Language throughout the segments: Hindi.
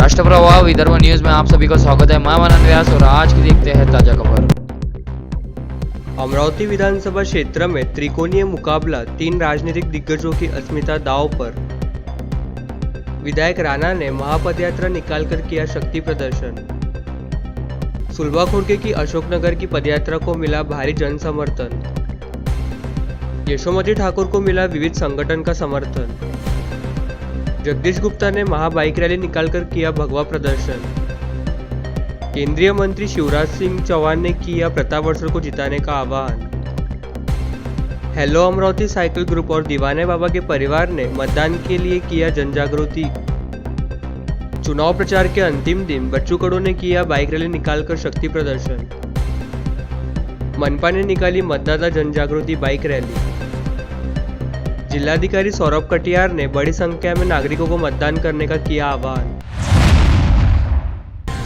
राष्ट्रप्रवाह विदर्भ न्यूज में आप सभी का स्वागत है। मैं मनन व्यास और आज की देखते हैं ताजा खबर। अमरावती विधानसभा क्षेत्र में त्रिकोणीय मुकाबला, 3 राजनीतिक दिग्गजों की अस्मिता दांव पर। विधायक राणा ने महापदयात्रा निकालकर किया शक्ति प्रदर्शन। सुलभा खोड़के की अशोकनगर की पदयात्रा को मिला भारी जन समर्थन। यशोमती ठाकुर को मिला विविध संगठन का समर्थन। जगदीश गुप्ता ने महाबाइक रैली निकालकर किया भगवा प्रदर्शन। केंद्रीय मंत्री शिवराज सिंह चौहान ने किया प्रताप वत्सल को जिताने का आह्वान। हेलो अमरावती साइकिल ग्रुप और दीवाने बाबा के परिवार ने मतदान के लिए किया जनजागृति। चुनाव प्रचार के अंतिम दिन बच्चू कडू ने किया बाइक रैली निकालकर शक्ति प्रदर्शन। मनपा ने निकाली मतदाता जनजागृति बाइक रैली। जिलाधिकारी सौरभ कटियार ने बड़ी संख्या में नागरिकों को मतदान करने का किया आह्वान।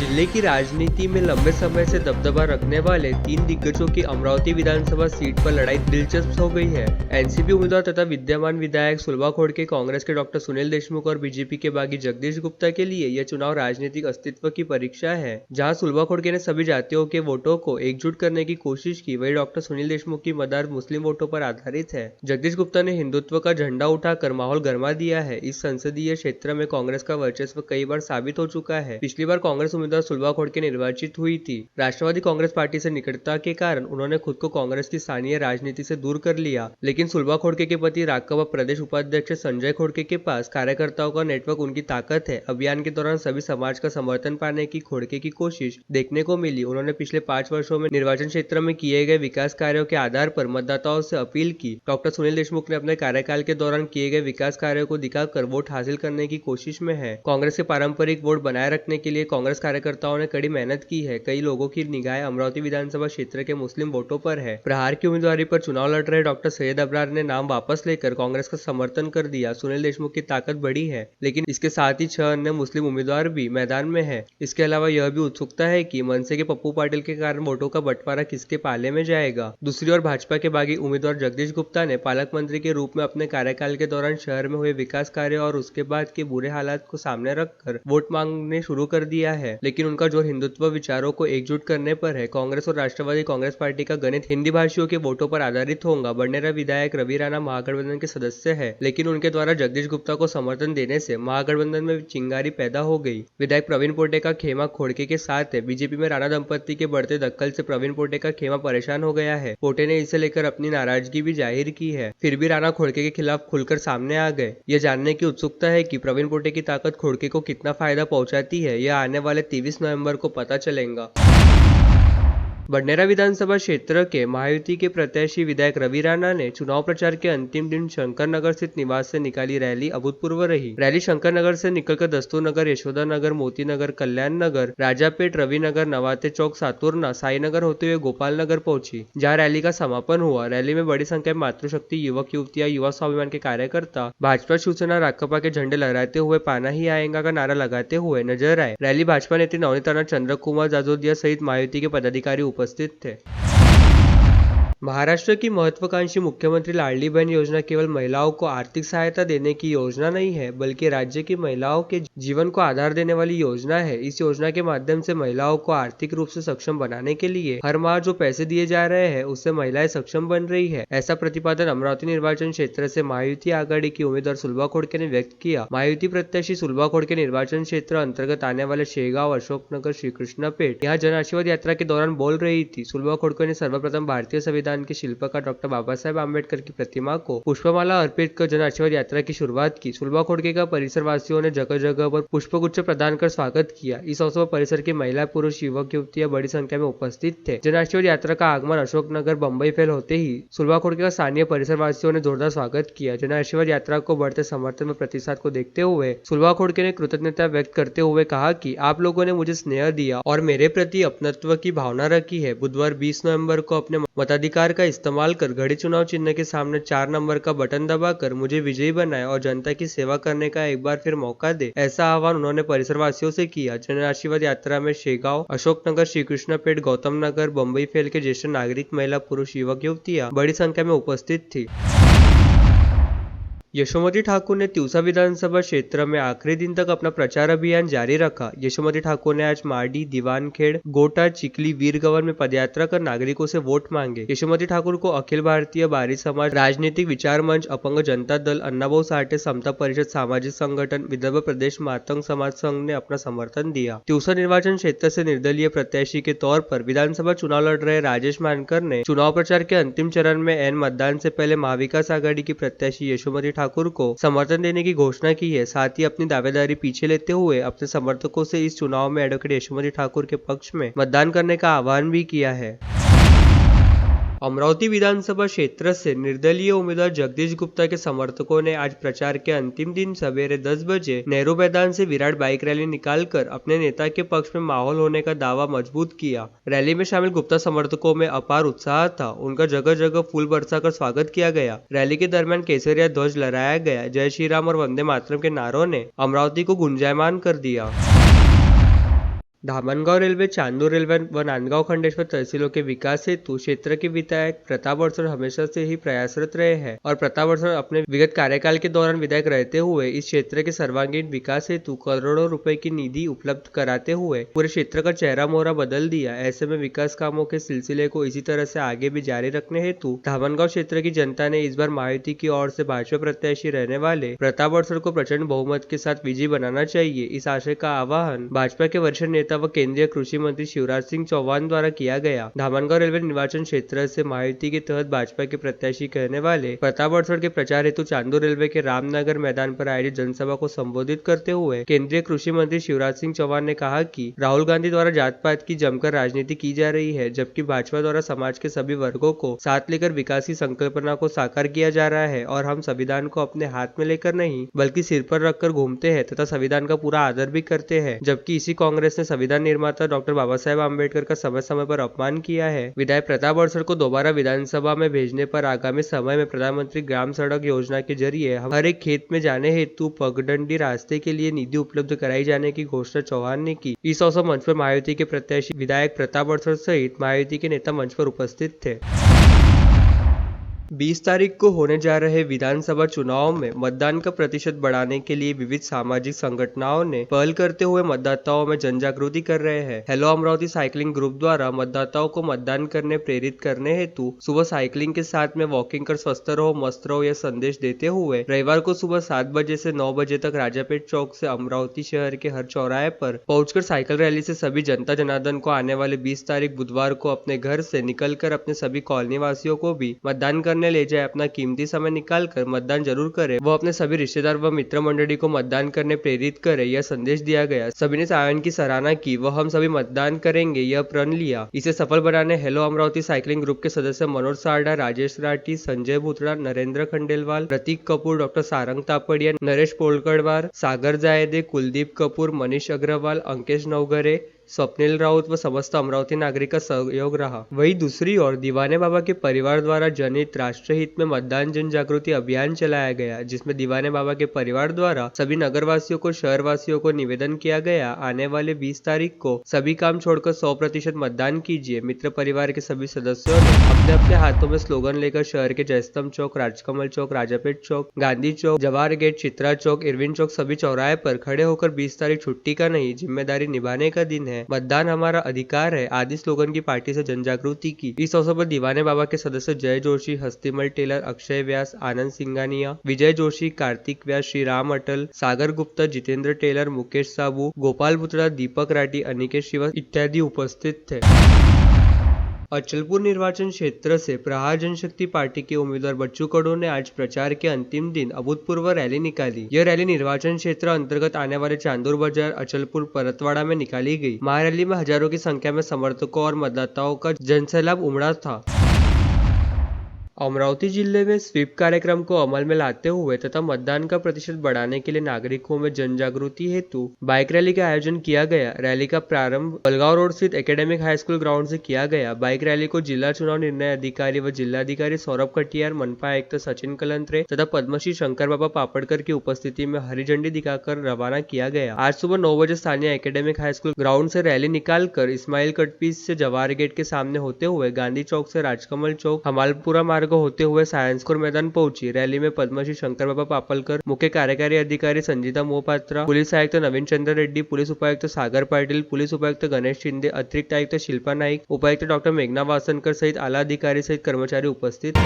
जिले की राजनीति में लंबे समय से दबदबा रखने वाले 3 दिग्गजों की अमरावती विधानसभा सीट पर लड़ाई दिलचस्प हो गई है। एनसीपी उम्मीदवार तथा विद्यमान विधायक सुलभा खोड़के, कांग्रेस के डॉक्टर सुनील देशमुख और बीजेपी के बागी जगदीश गुप्ता के लिए यह चुनाव राजनीतिक अस्तित्व की परीक्षा है। जहां सुलभा खोड़के ने सभी जातियों के वोटों को एकजुट करने की कोशिश की, वही डॉक्टर सुनील देशमुख की मदार मुस्लिम वोटों पर आधारित है। जगदीश गुप्ता ने हिंदुत्व का झंडा उठाकर माहौल गरमा दिया है। इस संसदीय क्षेत्र में कांग्रेस का वर्चस्व कई बार साबित हो चुका है। पिछली बार कांग्रेस उम्मीदवार सुलभा खोड़के निर्वाचित हुई थी। राष्ट्रवादी कांग्रेस पार्टी से निकटता के कारण उन्होंने खुद को कांग्रेस की स्थानीय राजनीति से दूर कर लिया, लेकिन सुलभा खोड़के के पति राघव प्रदेश उपाध्यक्ष संजय खोड़के के पास कार्यकर्ताओं का नेटवर्क उनकी ताकत है। अभियान के दौरान सभी समाज का समर्थन पाने की खोड़के की कोशिश देखने को मिली। उन्होंने पिछले 5 वर्षों में निर्वाचन क्षेत्र में किए गए विकास कार्यों के आधार पर मतदाताओं से अपील की। डॉक्टर सुनील देशमुख ने अपने कार्यकाल के दौरान किए गए विकास कार्यों को दिखाकर वोट हासिल करने की कोशिश में है। कांग्रेस के पारंपरिक वोट बनाए रखने के लिए कांग्रेस कार्यकर्ताओं ने कड़ी मेहनत की है। कई लोगों की निगाहें अमरावती विधानसभा क्षेत्र के मुस्लिम वोटों पर है। प्रहार की उम्मीदवारी पर चुनाव लड़ रहे डॉक्टर सैयद अबरार ने नाम वापस लेकर कांग्रेस का समर्थन कर दिया। सुनील देशमुख की ताकत बढ़ी है, लेकिन इसके साथ ही 6 अन्य मुस्लिम उम्मीदवार भी मैदान में है। इसके अलावा यह भी उत्सुकता है कि मनसे के पप्पू पाटिल के कारण वोटों का बंटवारा किसके पाले में जाएगा। दूसरी ओर भाजपा के बागी उम्मीदवार जगदीश गुप्ता ने पालक मंत्री के रूप में अपने कार्यकाल के दौरान शहर में हुए विकास कार्य और उसके बाद के बुरे हालात को सामने रखकर वोट मांगने शुरू कर दिया है, लेकिन उनका जोर हिंदुत्व विचारों को एकजुट करने पर है। कांग्रेस और राष्ट्रवादी कांग्रेस पार्टी का गणित हिंदी भाषियों के वोटों पर आधारित होगा। बडनेरा विधायक रवि राणा महागठबंधन के सदस्य है, लेकिन उनके द्वारा जगदीश गुप्ता को समर्थन देने से महागठबंधन में चिंगारी पैदा हो गई। विधायक प्रवीण पोटे का खेमा खोड़के के साथ है। बीजेपी में राणा दंपति के बढ़ते दखल से प्रवीण पोटे का खेमा परेशान हो गया है। पोटे ने इसे लेकर अपनी नाराजगी भी जाहिर की है, फिर भी राणा खोड़के के खिलाफ खुलकर सामने आ गए। यह जानने की उत्सुकता है कि प्रवीण पोटे की ताकत खोड़के को कितना फायदा पहुंचाती है, यह आने वाले 23 नवंबर को पता चलेगा। बडनेरा विधानसभा क्षेत्र के महायुति के प्रत्याशी विधायक रवि राणा ने चुनाव प्रचार के अंतिम दिन शंकर नगर स्थित निवास से निकाली रैली अभूतपूर्व रही। रैली शंकर नगर से निकलकर दस्तूर नगर, यशोदा नगर, मोती नगर, कल्याण नगर, राजापेट, रवि नगर, नवाते चौक, सातुरना, साई नगर होते हुए गोपाल नगर पहुंची, जहां रैली का समापन हुआ। रैली में बड़ी संख्या में मातृशक्ति, युवक युवतियां, युवा स्वाभिमान के कार्यकर्ता भाजपा, शिवसेना, राकपा के झंडे लहराते हुए पाना ही आएगा का नारा लगाते हुए नजर आए। रैली भाजपा नेत्री नवनीत राणा, चंद्र कुमार जाजोदिया सहित महायुति के पदाधिकारी उपस्थित थे। महाराष्ट्र की महत्वाकांक्षी मुख्यमंत्री लाडली बहन योजना केवल महिलाओं को आर्थिक सहायता देने की योजना नहीं है, बल्कि राज्य की महिलाओं के जीवन को आधार देने वाली योजना है। इस योजना के माध्यम से महिलाओं को आर्थिक रूप से सक्षम बनाने के लिए हर माह जो पैसे दिए जा रहे हैं, उससे महिलाएं सक्षम बन रही है। ऐसा प्रतिपादन अमरावती निर्वाचन क्षेत्र से महायुति आघाड़ी की उम्मीदवार सुलभा खोड़के ने व्यक्त किया। महायुति प्रत्याशी सुलभा खोड़के निर्वाचन क्षेत्र अंतर्गत आने वाले शेगांव, अशोकनगर, श्री कृष्ण पेठ यहाँ जन आशीर्वाद यात्रा के दौरान बोल रही थी। सुलभा खोड़के ने सर्वप्रथम भारतीय संविधान के शिल्पकार डॉक्टर बाबा साहेब आम्बेडकर की प्रतिमा को पुष्पमाला अर्पित कर जन आशीर्वाद यात्रा की शुरुआत की। सुलभा खोड़के का परिसर वासियों ने जगह जगह पर पुष्पगुच्छ प्रदान कर स्वागत किया। इस अवसर पर परिसर की महिला, पुरुष, युवक युवतियां बड़ी संख्या में उपस्थित थे। जन आशीर्वाद यात्रा का आगमन अशोकनगर बम्बई फेल होते ही सुलभा खोड़के का स्थानीय परिसर वासियों ने जोरदार स्वागत किया। जन आशीर्वाद यात्रा को बढ़ते समर्थन में प्रतिसाद को देखते हुए सुलभा खोड़के ने कृतज्ञता व्यक्त करते हुए कहा कि आप लोगों ने मुझे स्नेह दिया और मेरे प्रति अपनत्व की भावना रखी है। बुधवार 20 नवंबर को अपने मताधिकार का इस्तेमाल कर घड़ी चुनाव चिन्ह के सामने 4 नंबर का बटन दबाकर मुझे विजयी बनाए और जनता की सेवा करने का एक बार फिर मौका दे, ऐसा आह्वान उन्होंने परिसरवासियों से किया। जन आशीर्वाद यात्रा में शेगांव, अशोकनगर, श्री कृष्ण पेठ, गौतम नगर, बम्बई फेल के ज्येष्ठ नागरिक, महिला, पुरुष, युवक युवतियां बड़ी संख्या में उपस्थित थी। यशोमती ठाकुर ने तिवसा विधानसभा क्षेत्र में आखिरी दिन तक अपना प्रचार अभियान जारी रखा। यशोमती ठाकुर ने आज माडी, दीवानखेड़, गोटा, चिखली, वीरगंवर में पदयात्रा कर नागरिकों से वोट मांगे। यशोमती ठाकुर को अखिल भारतीय बारी समाज, राजनीतिक विचार मंच, अपंग जनता दल, अन्नाभाऊ साठे समता परिषद, सामाजिक संगठन, विदर्भ प्रदेश मातंग समाज संघ ने अपना समर्थन दिया। तिवसा निर्वाचन क्षेत्र से निर्दलीय प्रत्याशी के तौर पर विधानसभा चुनाव लड़ रहे राजेश मानकर ने चुनाव प्रचार के अंतिम चरण में एन मतदान से पहले महाविकास आघाड़ी की प्रत्याशी यशोमती ठाकुर को समर्थन देने की घोषणा की है। साथ ही अपनी दावेदारी पीछे लेते हुए अपने समर्थकों से इस चुनाव में एडवोकेट यशोमती ठाकुर के पक्ष में मतदान करने का आह्वान भी किया है। अमरावती विधानसभा क्षेत्र से निर्दलीय उम्मीदवार जगदीश गुप्ता के समर्थकों ने आज प्रचार के अंतिम दिन सवेरे 10 बजे नेहरू मैदान से विराट बाइक रैली निकालकर अपने नेता के पक्ष में माहौल होने का दावा मजबूत किया। रैली में शामिल गुप्ता समर्थकों में अपार उत्साह था। उनका जगह जगह फूल बरसाकर स्वागत किया गया। रैली के दरमियान केसरिया ध्वज लहराया गया। जय श्री राम और वंदे मातरम के नारों ने अमरावती को गुंजायमान कर दिया। धामनगांव रेलवे, चांदूर रेलवे व नांदगांव खंडेश्वर तहसीलों के विकास हेतु क्षेत्र के विधायक प्रताप अड़सर हमेशा से ही प्रयासरत रहे हैं और प्रताप अड़सर अपने विगत कार्यकाल के दौरान विधायक रहते हुए इस क्षेत्र के सर्वांगीण विकास हेतु करोड़ों रुपए की निधि उपलब्ध कराते हुए पूरे क्षेत्र का चेहरा मोहरा बदल दिया। ऐसे में विकास कामों के सिलसिले को इसी तरह से आगे भी जारी रखने हेतु धामनगांव क्षेत्र की जनता ने इस बार महायुति की ओर से भाजपा प्रत्याशी रहने वाले प्रताप अड़सर को प्रचंड बहुमत के साथ विजयी बनाना चाहिए। इस आशय का आह्वान भाजपा के वरिष्ठ नेता व केंद्रीय कृषि मंत्री शिवराज सिंह चौहान द्वारा किया गया। धामनगांव रेलवे निर्वाचन क्षेत्र से महायुति के तहत भाजपा के प्रत्याशी कहने वाले प्रताप अड़सर के प्रचार हेतु चांदूर रेलवे के रामनगर मैदान पर आयोजित जनसभा को संबोधित करते हुए केंद्रीय कृषि मंत्री शिवराज सिंह चौहान ने कहा कि राहुल गांधी द्वारा जात पात की जमकर राजनीति की जा रही है, जबकि भाजपा द्वारा समाज के सभी वर्गों को साथ लेकर विकास की संकल्पना को साकार किया जा रहा है और हम संविधान को अपने हाथ में लेकर नहीं बल्कि सिर पर रखकर घूमते हैं तथा संविधान का पूरा आदर भी करते हैं। जबकि इसी कांग्रेस ने संविधान निर्माता डॉक्टर बाबा साहेब आम्बेडकर का समय समय पर अपमान किया है। विधायक प्रताप अड़सर को दोबारा विधानसभा में भेजने पर आगामी समय में प्रधानमंत्री ग्राम सड़क योजना के जरिए हर एक खेत में जाने हेतु पगडंडी रास्ते के लिए निधि उपलब्ध कराई जाने की घोषणा चौहान ने की। इस अवसर मंच पर महायुति के प्रत्याशी विधायक प्रताप अड़सर सहित महायुति के नेता मंच पर उपस्थित थे। 20 तारीख को होने जा रहे विधानसभा चुनाव में मतदान का प्रतिशत बढ़ाने के लिए विविध सामाजिक संगठनों ने पहल करते हुए मतदाताओं में जन जागृति कर रहे हैं। हेलो अमरावती साइकिलिंग ग्रुप द्वारा मतदाताओं को मतदान करने प्रेरित करने हेतु सुबह साइकिलिंग के साथ में वॉकिंग कर स्वस्थ रहो मस्त रहो यह संदेश देते हुए रविवार को सुबह 7 बजे से 9 बजे तक राजापेट चौक से अमरावती शहर के हर चौराहे पर पहुंचकर साइकिल रैली से सभी जनता जनार्दन को आने वाले 20 तारीख बुधवार को अपने घर से निकलकर अपने सभी कॉलोनी वासियों को भी मतदान करने ले जाए। अपना कीमती समय निकालकर मतदान जरूर करे। वो अपने सभी रिश्तेदार व मित्र मंडली को मतदान करने प्रेरित करे, यह संदेश दिया गया। सभी ने इस आयोजन की सराहना की व हम सभी मतदान करेंगे यह प्रण लिया। इसे सफल बनाने हेलो अमरावती साइकिलिंग ग्रुप के सदस्य मनोज सारडा, राजेश राठी, संजय भूतड़ा, नरेंद्र खंडेलवाल, प्रतीक कपूर, डॉक्टर सारंग तापड़िया, नरेश पोलकड़वार, सागर जायदे, कुलदीप कपूर, मनीष अग्रवाल, अंकेश नवघरे, स्वप्निल राउत व समस्त अमरावती नागरिक का सहयोग रहा। वहीं दूसरी ओर दीवाने बाबा के परिवार द्वारा जनहित राष्ट्रहित में मतदान जन जागृति अभियान चलाया गया, जिसमें दीवाने बाबा के परिवार द्वारा सभी नगरवासियों को शहरवासियों को निवेदन किया गया, आने वाले 20 तारीख को सभी काम छोड़कर 100% मतदान कीजिए। मित्र परिवार के सभी सदस्यों ने अपने अपने हाथों में स्लोगन लेकर शहर के जयस्तंभ चौक, राजकमल चौक, राजापेट चौक, गांधी चौक, जवाहर गेट, चित्रा चौक, इरविन चौक सभी चौराहे पर खड़े होकर 20 तारीख छुट्टी का नहीं जिम्मेदारी निभाने का दिन है, मतदान हमारा अधिकार है आदि स्लोगन की पार्टी से जन जागृति की। इस अवसर पर दीवाने बाबा के सदस्य जय जोशी, हस्तिमल टेलर, अक्षय व्यास, आनंद सिंगानिया, विजय जोशी, कार्तिक व्यास, श्री राम अटल, सागर गुप्ता, जितेंद्र टेलर, मुकेश साबू, गोपाल बुतड़ा, दीपक राठी, अनिकेत श्रीवास इत्यादि उपस्थित थे। अचलपुर निर्वाचन क्षेत्र से प्रहार जनशक्ति पार्टी के उम्मीदवार बच्चू कडू ने आज प्रचार के अंतिम दिन अभूतपूर्व रैली निकाली। यह रैली निर्वाचन क्षेत्र अंतर्गत आने वाले चांदूर बाजार, अचलपुर, परतवाड़ा में निकाली गई। महारैली में हजारों की संख्या में समर्थकों और मतदाताओं का जनसैलाब उमड़ा था। अमरावती जिले में स्वीप कार्यक्रम को अमल में लाते हुए तथा मतदान का प्रतिशत बढ़ाने के लिए नागरिकों में जन जागृति हेतु बाइक रैली का आयोजन किया गया। रैली का प्रारंभ बलगांव रोड स्थित एकेडमिक हाई स्कूल ग्राउंड से किया गया। बाइक रैली को जिला चुनाव निर्णय अधिकारी व जिलाधिकारी सौरभ कटियार, मनपा आयुक्त सचिन कलंत्रे तथा पद्मश्री शंकर बाबा पापड़कर की उपस्थिति में हरी झंडी दिखाकर रवाना किया गया। आज सुबह 9 बजे स्थानीय एकेडमिक हाई स्कूल ग्राउंड से रैली निकालकर इस्माइल कटपीस से जवाहर गेट के सामने होते हुए गांधी चौक से राजकमल चौक, हमालपुरा मार्ग मार्ग होते हुए साइंस कोर मैदान पहुंची। रैली में पद्मश्री शंकर बाबा पापलकर, मुख्य कार्यकारी अधिकारी संजीता मोहपात्रा, पुलिस आयुक्त नवीन चंद्र रेड्डी, पुलिस उपायुक्त सागर पाटिल, पुलिस उपायुक्त गणेश शिंदे, अतिरिक्त आयुक्त शिल्पा नाईक, उपायुक्त डॉक्टर मेघना वासनकर सहित आला अधिकारी सहित कर्मचारी उपस्थित।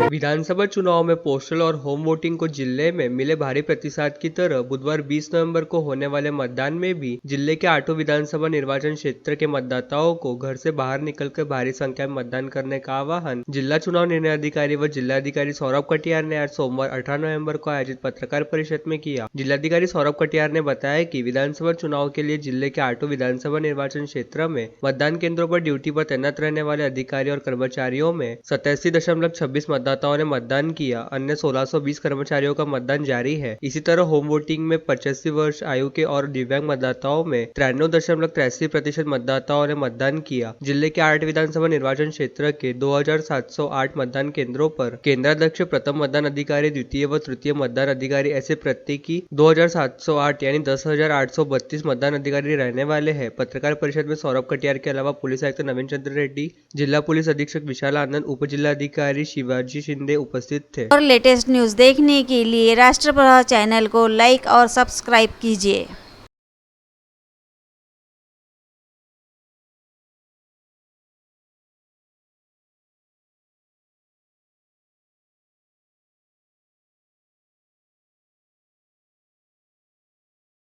विधानसभा चुनाव में पोस्टल और होम वोटिंग को जिले में मिले भारी प्रतिसाद की तरह बुधवार 20 नवंबर को होने वाले मतदान में भी जिले के 8 विधानसभा निर्वाचन क्षेत्र के मतदाताओं को घर से बाहर निकलकर भारी संख्या में मतदान करने का आह्वान जिला चुनाव निर्णय अधिकारी व जिलाधिकारी सौरभ कटियार ने आज सोमवार 18 नवंबर को आयोजित पत्रकार परिषद में किया। जिलाधिकारी सौरभ कटियार ने बताया कि विधानसभा चुनाव के लिए जिले के 8 विधानसभा निर्वाचन क्षेत्र में मतदान केंद्रों पर ड्यूटी पर तैनात रहने वाले अधिकारी और कर्मचारियों में 87.26 मतदाताओं ने मतदान किया। अन्य 1620 कर्मचारियों का मतदान जारी है। इसी तरह होम वोटिंग में 85 वर्ष आयु के और दिव्यांग मतदाताओं में 93.83% मतदाताओं ने मतदान किया। जिले के 8 विधानसभा निर्वाचन क्षेत्र के 2708 मतदान केंद्रों पर केंद्राध्यक्ष, प्रथम मतदान अधिकारी, द्वितीय व तृतीय मतदान अधिकारी ऐसे प्रत्येकी 2708 यानी 10,832 मतदान अधिकारी रहने वाले हैं। पत्रकार परिषद में सौरभ कटियार के अलावा पुलिस आयुक्त नवीन चंद्र रेड्डी, जिला पुलिस अधीक्षक विशाल आनंद, उप जिलाधिकारी शिवाजी शिंदे उपस्थित थे। और लेटेस्ट न्यूज देखने के लिए राष्ट्रप्रभा चैनल को लाइक और सब्सक्राइब कीजिए।